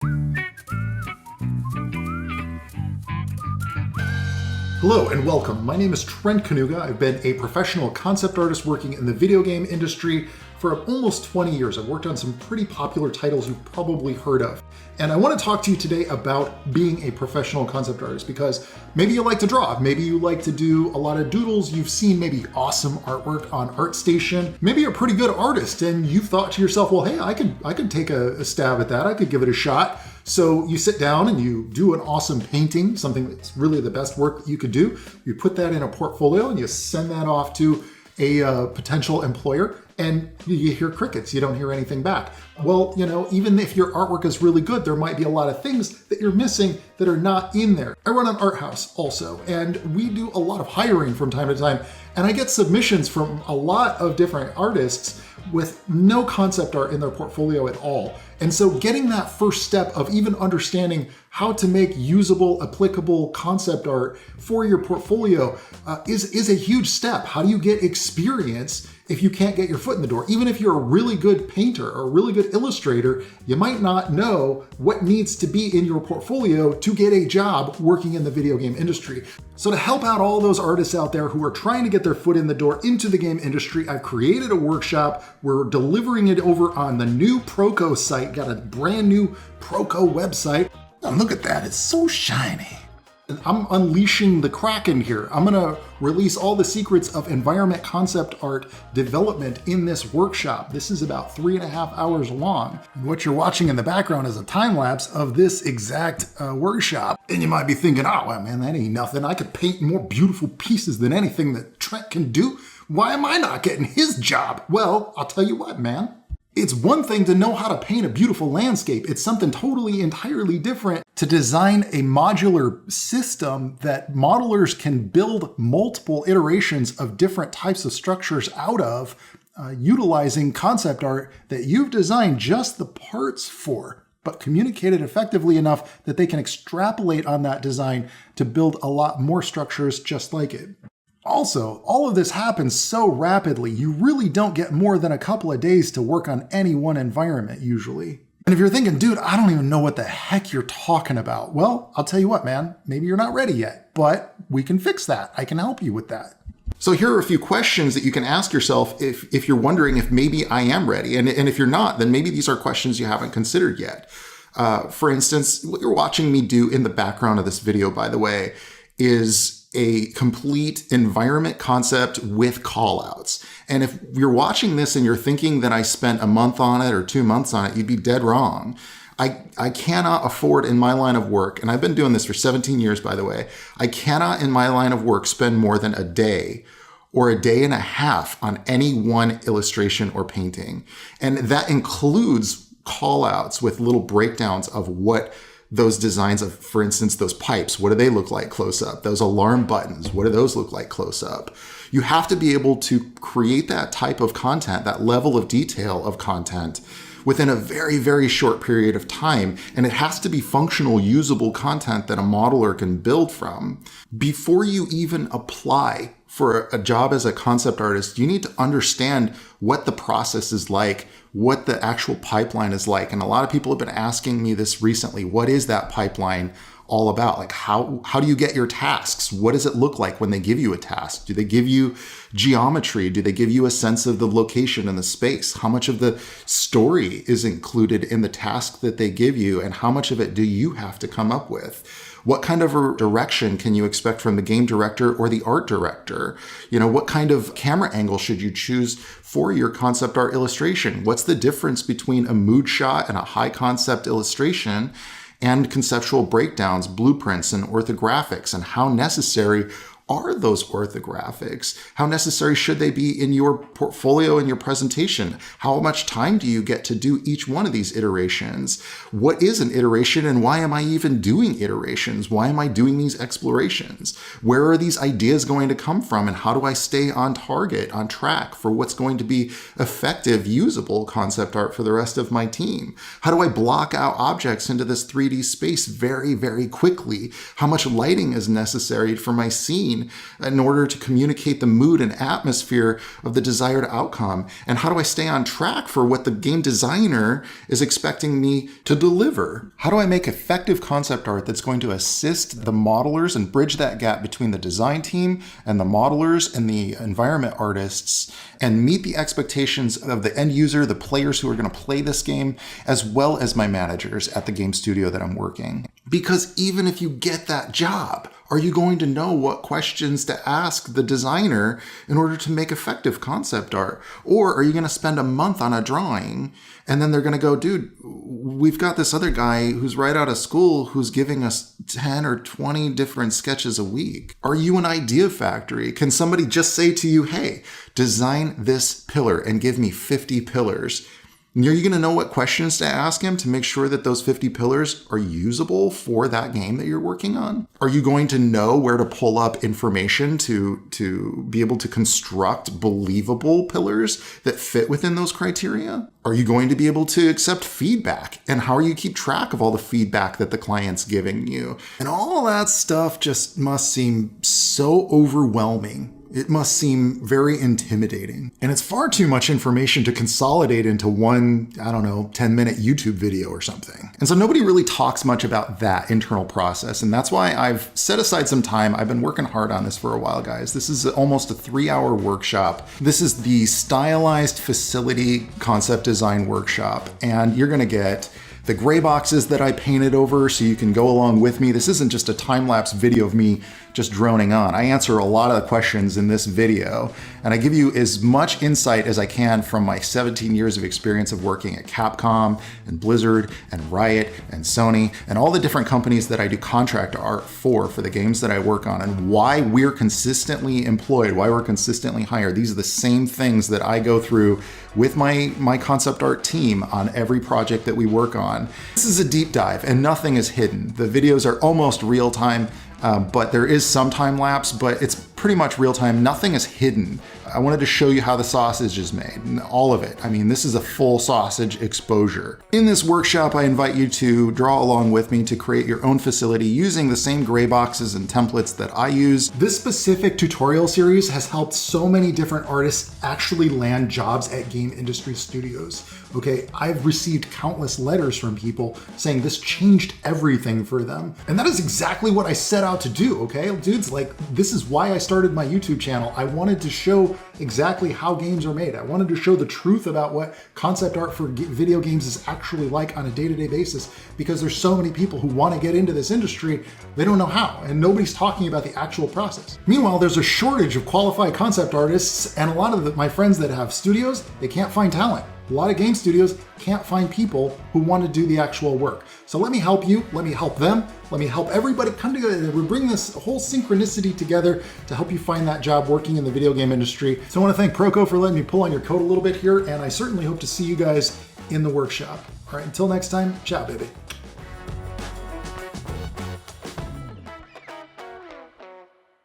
Hello and welcome. My name is Trent. I've been a professional concept artist working in the video game industry for almost 20 years. I've worked on some pretty popular titles you've probably heard of. And I want to talk to you today about being a professional concept artist, because maybe you like to draw, maybe you like to do a lot of doodles, you've seen maybe awesome artwork on ArtStation, maybe you're a pretty good artist and you've thought to yourself, well, hey, I could take a stab at that, I could give it a shot. So you sit down and you do an awesome painting, something that's really the best work that you could do. You put that in a portfolio and you send that off to a potential employer, and you hear crickets, you don't hear anything back. Well, even if your artwork is really good, there might be a lot of things that you're missing that are not in there. I run an art house also, and we do a lot of hiring from time to time, and I get submissions from a lot of different artists with no concept art in their portfolio at all. And so getting that first step of even understanding how to make usable, applicable concept art for your portfolio is a huge step. How do you get experience if you can't get your foot in the door? Even if you're a really good painter or a really good illustrator, you might not know what needs to be in your portfolio to get a job working in the video game industry. So to help out all those artists out there who are trying to get their foot in the door into the game industry, I've created a workshop. We're delivering it over on the new Proko site. Got a brand new Proko website. Oh, look at that, it's so shiny. I'm unleashing the Kraken here. I'm gonna release all the secrets of environment concept art development in this workshop. This is about 3.5 hours long. And what you're watching in the background is a time lapse of this exact workshop. And you might be thinking, oh, well, man, that ain't nothing. I could paint more beautiful pieces than anything that Trent can do. Why am I not getting his job? Well, I'll tell you what, man. It's one thing to know how to paint a beautiful landscape. It's something totally, entirely different to design a modular system that modelers can build multiple iterations of different types of structures out of, utilizing concept art that you've designed just the parts for, but communicated effectively enough that they can extrapolate on that design to build a lot more structures just like it. Also, all of this happens so rapidly, you really don't get more than a couple of days to work on any one environment usually. And if you're thinking, dude, I don't even know what the heck you're talking about, well, I'll tell you what, man, maybe you're not ready yet, but we can fix that. I can help you with that. So here are a few questions that you can ask yourself if you're wondering if maybe I am ready. And if you're not, then maybe these are questions you haven't considered yet. For instance, what you're watching me do in the background of this video, by the way, is a complete environment concept with callouts. And if you're watching this and you're thinking that I spent a month on it or 2 months on it, you'd be dead wrong. I cannot afford in my line of work, and I've been doing this for 17 years, by the way, I cannot in my line of work spend more than a day or a day and a half on any one illustration or painting. And that includes callouts with little breakdowns of what those designs of, for instance, those pipes, what do they look like close up? Those alarm buttons, what do those look like close up? You have to be able to create that type of content, that level of detail of content within a very, very short period of time. And it has to be functional, usable content that a modeler can build from. Before you even apply for a job as a concept artist, you need to understand what the process is like, what the actual pipeline is like. And a lot of people have been asking me this recently. What is that pipeline all about? Like, how do you get your tasks? What does it look like when they give you a task? Do they give you geometry? Do they give you a sense of the location and the space? How much of the story is included in the task that they give you? And how much of it do you have to come up with? What kind of a direction can you expect from the game director or the art director? What kind of camera angle should you choose for your concept art illustration? What's the difference between a mood shot and a high concept illustration and conceptual breakdowns, blueprints, and orthographics? And how necessary are those orthographics? How necessary should they be in your portfolio and your presentation? How much time do you get to do each one of these iterations? What is an iteration and why am I even doing iterations? Why am I doing these explorations? Where are these ideas going to come from? And how do I stay on target, on track for what's going to be effective, usable concept art for the rest of my team? How do I block out objects into this 3D space very, very quickly? How much lighting is necessary for my scene? scene in order to communicate the mood and atmosphere of the desired outcome? And how do I stay on track for what the game designer is expecting me to deliver? How do I make effective concept art that's going to assist the modelers and bridge that gap between the design team and the modelers and the environment artists, and meet the expectations of the end user, the players who are going to play this game, as well as my managers at the game studio that I'm working? Because even if you get that job, are you going to know what questions to ask the designer in order to make effective concept art? Or are you going to spend a month on a drawing and then they're going to go, dude, we've got this other guy who's right out of school who's giving us 10 or 20 different sketches a week? Are you an idea factory? Can somebody just say to you, hey, design this pillar and give me 50 pillars? And are you going to know what questions to ask him to make sure that those 50 pillars are usable for that game that you're working on? Are you going to know where to pull up information to be able to construct believable pillars that fit within those criteria? Are you going to be able to accept feedback? And how are you keep track of all the feedback that the client's giving you? And all that stuff just must seem so overwhelming. It must seem very intimidating. And it's far too much information to consolidate into one, 10-minute YouTube video or something. And so nobody really talks much about that internal process. And that's why I've set aside some time. I've been working hard on this for a while, guys. This is almost a 3-hour workshop. This is the Stylized Facility Concept Design Workshop. And you're gonna get the gray boxes that I painted over so you can go along with me. This isn't just a time-lapse video of me just droning on. I answer a lot of the questions in this video, and I give you as much insight as I can from my 17 years of experience of working at Capcom and Blizzard and Riot and Sony and all the different companies that I do contract art for the games that I work on, and why we're consistently employed, why we're consistently hired. These are the same things that I go through with my concept art team on every project that we work on. This is a deep dive and nothing is hidden. The videos are almost real time, but there is some time lapse, but it's pretty much real time. Nothing is hidden. I wanted to show you how the sausage is made, all of it. I mean, this is a full sausage exposure. In this workshop, I invite you to draw along with me to create your own facility using the same gray boxes and templates that I use. This specific tutorial series has helped so many different artists actually land jobs at game industry studios. Okay, I've received countless letters from people saying this changed everything for them. And that is exactly what I set out to do, okay? Dudes, like, this is why I started my YouTube channel. I wanted to show exactly how games are made. I wanted to show the truth about what concept art for video games is actually like on a day-to-day basis, because there's so many people who want to get into this industry, they don't know how, and nobody's talking about the actual process. Meanwhile, there's a shortage of qualified concept artists, and a lot of my friends that have studios, they can't find talent. A lot of game studios can't find people who want to do the actual work. So let me help you, let me help them, let me help everybody come together. We're bringing this whole synchronicity together to help you find that job working in the video game industry. So I want to thank Proko for letting me pull on your coat a little bit here, and I certainly hope to see you guys in the workshop. All right, until next time, ciao, baby.